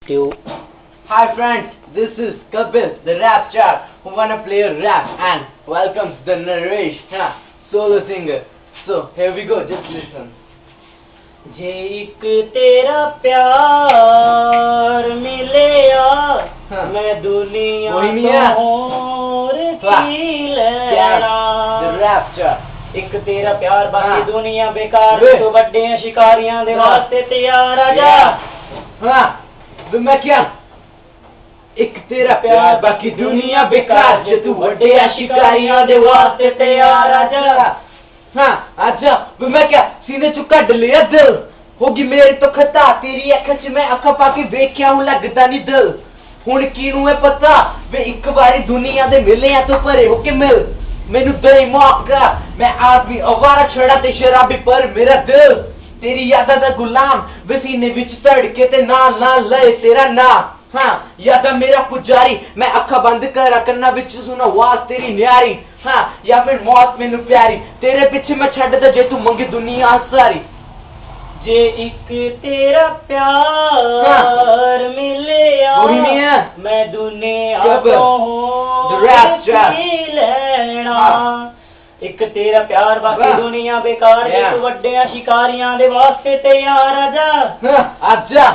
Two. Hi friends, this is Kapil, the rap star who wanna play a rap and welcomes the Naresh, solo singer. So here we go, just listen. जे एक तेरा प्यार मिलेया मैं दुनिया और की लेना The rap star. एक तेरा प्यार बाकी हाँ। दुनिया बेकार वे। तो बड़े शिकारियां दे हाँ। वास्ते तैयार आ जा हाँ, तो मैं क्या? एक तेरा प्यार बाकी दुनिया बेकार जे तू बड़े शिकारियां दे वास्ते तैयार आ जा। हाँ, आजा, तो मैं क्या? सीने चुका कढ़ लिया दिल होगी मेरी तो खता तेरी अख च मैं अखा पाके वेख्या हूं लगदा नहीं दिल हुण कीनू है पता वे एक बारी दुनिया दे मिले या तो परे होके मिल मैनू दई मौका मैं आदमी अवारा छड़ा ते शराबी पर मेरा दिल तेरी यादा दा गुलाम वे सीने विच धड़के ते नाल नाल लए तेरा नाम हाँ यादा मेरा पुजारी मैं अखा बंद करा कन्ना विच सुना आवाज तेरी न्यारी हाँ या फिर मौत मैनू प्यारी तेरे पीछे मैं छड्डदा जे तू मंगे दुनिया सारी जे एक तेरा प्यार मिलेया वही नहीं है। मैं दुनिया Kapil, the rap star. लेना हाँ। एक तेरा प्यार बाकी वाह। दुनिया बेकार जे Yeah. तू वड्डियां शिकारियां दे वास्ते तैयार आ जा हाँ आजा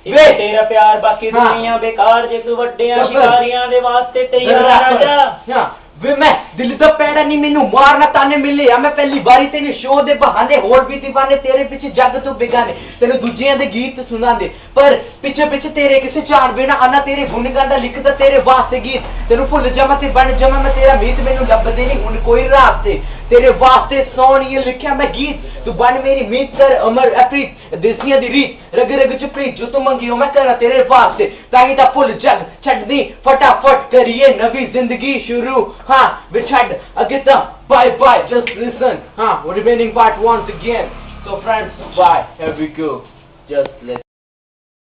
एक वे तेरा प्यार बाकी हाँ। दुनिया बेकार जे तू वड्डियां Kapil. शिकारियां दे वास्ते तैयार आ जा हाँ वे मैं दिल दा पैड़ा नहीं मैनू मारना ताने मिले या मैं पहली बारी तेरे शो दे बहाने होर भी दीवाने तेरे पीछे जग तो बेगाने तेरे दूजियां दे गीत सुनांदे पर पीछे पीछे तेरे किसे चाण बिना आना तेरे गुण गांदा लिखदा तेरे वास्ते गीत तेनू भुल जावां ते बन जावां मैं तेरा मीत मैनू लभदे नहीं हुण कोई रास्ते तेरे वास्ते सोहणिए लिखिया मैं गीत तू बन मेरी मीत कर अमर अप्रीत देसियां दी रीत रग रग च प्रीत जो तू मंगियो मैं करा तेरे वास्ते ताई दा भुल जग छड्ड दी फटाफट करिए नवी जिंदगी शुरू हाँ we tried again bye bye just listen we're remaining part once again so friends bye here we go just listen